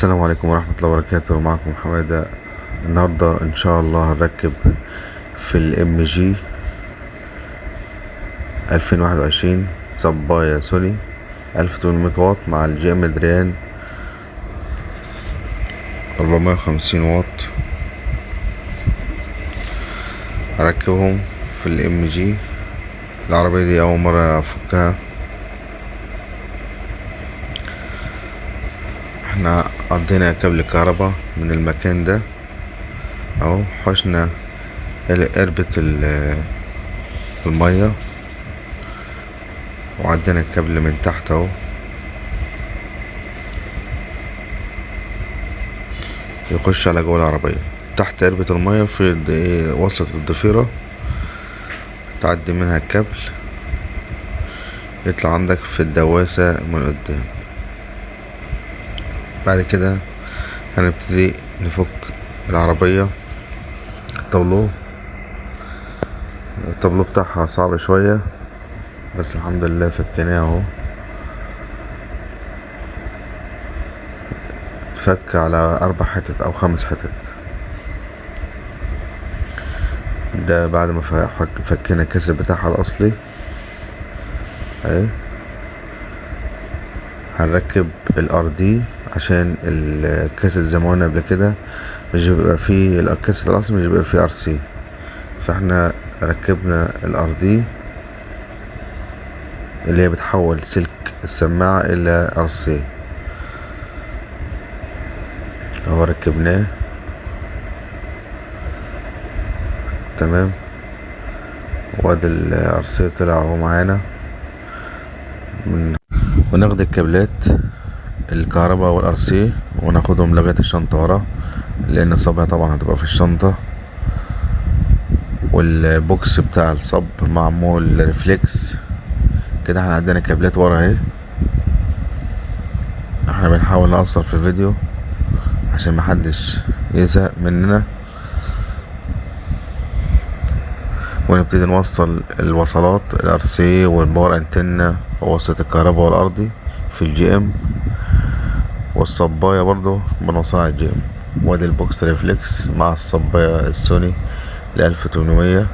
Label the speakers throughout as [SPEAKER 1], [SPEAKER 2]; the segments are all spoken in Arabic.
[SPEAKER 1] السلام عليكم ورحمة الله وبركاته. معكم حمادة. النهاردة ان شاء الله هنركب في الام جي 2021 صباية سوني 1800 واط مع الجي ام دريان 450 واط. هركبهم في الام جي. العربية دي اول مرة افكها. احنا قضينا كابل الكهرباء من المكان ده اهو، حشنا قربة المية وعدينا الكابل من تحت اهو، يخش على جوه العربية تحت قربة المية في وسط الضفيرة، تعدي منها الكابل يطلع عندك في الدواسة من قدام. بعد كده هنبتدي نفك العربية. الطابلو بتاعها صعب شوية بس الحمد لله فكناه اهو. فك على 4 حتت او 5 حتت. ده بعد ما فكنا الكاسة بتاعها الاصلي اهي. هنركب الار دي عشان الكاسة زي ما قلنا قبل كده مش بيبقى فيه الكاسة الاصلي، مش بيبقى فيه ار سي، فاحنا ركبنا الار دي اللي هي بتحول سلك السماعة الى ار سي اهو. ركبناه تمام، وادي الار سي طلع اهو معانا. وناخد الكابلات الكهرباء والار سي وناخدهم لغاية الشنطة ورا، لان الصبة طبعا هتبقى في الشنطة. والبوكس بتاع الصب معمول ريفلكس كده. احنا عندنا كابلات ورا اهي. احنا بنحاول نقصر في الفيديو عشان محدش يزهق مننا، ونبتدي نوصل الوصلات الار سي والباور انتنا ووصلة الكهرباء والارضي في الجي ام، والصباية برضو بنوصلها على الجي ام. وادي البوكس ريفلكس مع الصباية السوني ل1800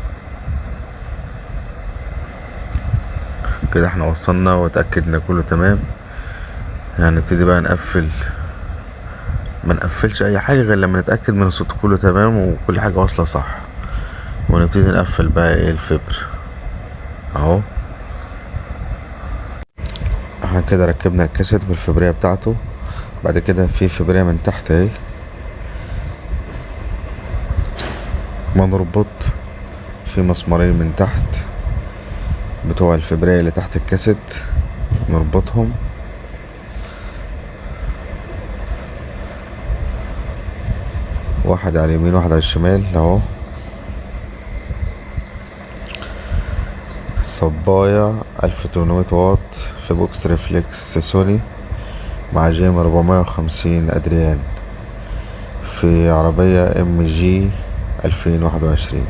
[SPEAKER 1] كده. احنا وصلنا واتأكدنا كله تمام. يعني نبتدي بقى نقفل، ما نقفلش اي حاجة غير لما نتأكد من الصوت كله تمام وكل حاجة واصلة صح، ونبتدي نقفل بقى الفبر اهو. احنا كده ركبنا الكاسيت بالفبرية بتاعته. بعد كده في فبرية من تحت اهي، ما نربط في مسمارين من تحت بتوع الفبرية اللي تحت الكاسيت، نربطهم واحد على اليمين واحد على الشمال اهو. صباية 1800 واط في بوكس ريفلكس سوني مع جيم 450 ادريان في عربية ام جي 2021.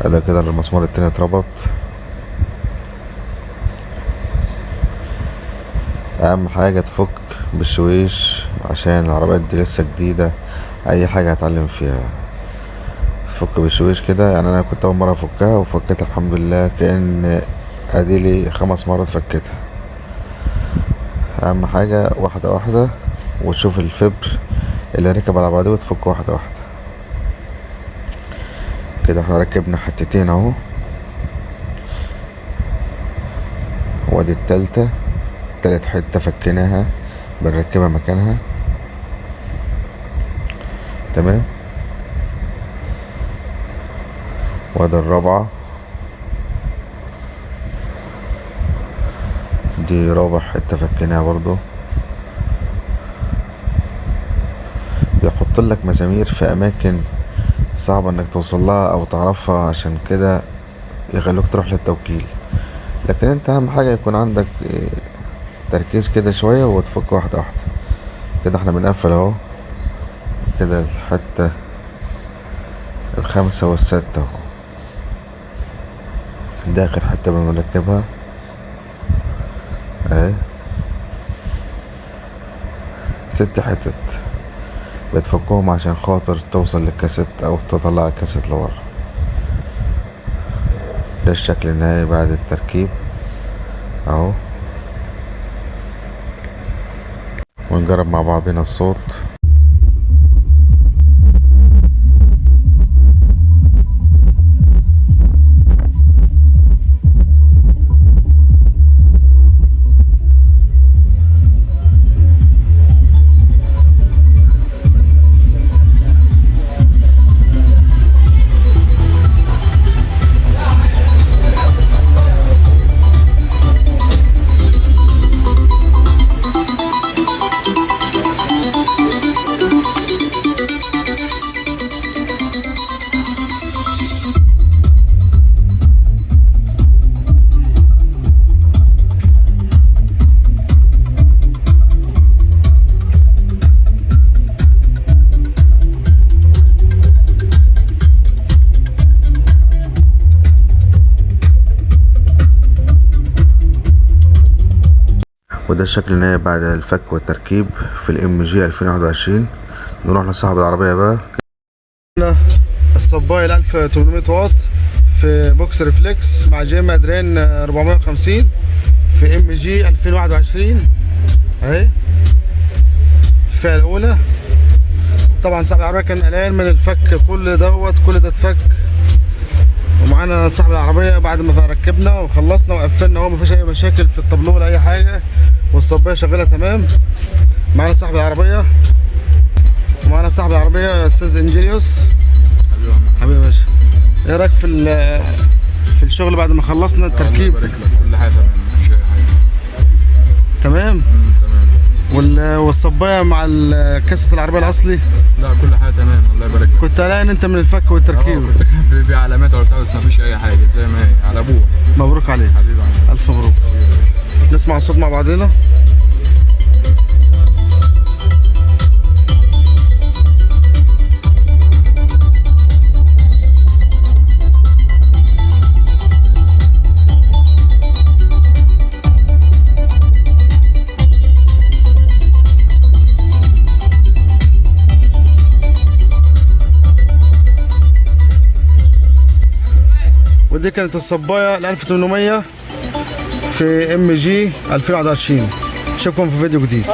[SPEAKER 1] ادي كده المسمار التاني اتربط. اهم حاجة تفك بالشويش عشان العربيات دي لسه جديدة، اي حاجة هتعلم فيها فك بالشويش كده. يعني انا كنت اول مرة افكها وفكيتها الحمد لله، كأن اديلي 5 مرات فكتها. اهم حاجة واحدة واحدة، وتشوف الفبر اللي ركب على بعضه وتفك واحدة واحدة كده. احنا ركبنا حتتين اهو، وادي تالت حتة فكيناها بنركبها مكانها تمام. وادي الرابعة، دي رابع حتة فكيناها برضو. بيحط لك مسامير في اماكن صعبة انك توصل لها او تعرفها، عشان كده يخلوك تروح للتوكيل. لكن انت اهم حاجة يكون عندك تركيز كده شوية وتفك واحدة واحدة كده. احنا بنقفل اهو كده الحتة الخامسة والسادسة اهو. ده اخر حتة بنركبها اهي. 6 حتت بتفكهم عشان خاطر توصل للكاسيت او تطلع الكاسيت لورا. ده الشكل النهائي بعد التركيب اهو. ونجرب مع بعضنا الصوت. وده الشكل النهائي بعد الفك والتركيب في الام جي 2021. نروح لصاحب العربية بقى.
[SPEAKER 2] الصباية 1800 واط في بوكس ريفلكس مع جيم ادرين 450 في ام جي 2021 اهي الفئة الاولى. طبعا صاحب العربية كان قلقان من الفك، كل ده اتفك. ومعانا صاحب العربية بعد ما ركبنا وخلصنا وقفلنا اهو، مفيش اي مشاكل في الطابلوه ولا اي حاجة، والصباية شغالة تمام. معانا صاحب العربية ومعانا صاحب العربية استاذ انجينيوس. حبيبي يا باشا، ايه رايك في الشغل بعد ما خلصنا التركيب؟
[SPEAKER 3] الله يبارك لك، كل حاجة تمام، مفيش اي حاجة.
[SPEAKER 2] تمام؟
[SPEAKER 3] تمام.
[SPEAKER 2] والصباية مع كاسة العربية الاصلي؟
[SPEAKER 3] لا كل حاجة تمام، الله يبارك لك.
[SPEAKER 2] كنت قلقان انت من الفك والتركيب؟
[SPEAKER 3] كنت في علامات ولا بتاع، بس مفيش اي حاجة زي ما هي على ابوها.
[SPEAKER 2] مبروك عليك
[SPEAKER 3] حبيبي عمي.
[SPEAKER 2] الف مبروك. نسمع الصوت مع بعضنا. ودي كانت الصباية 1800 في ام جي 2021. اشوفكم في فيديو جديد.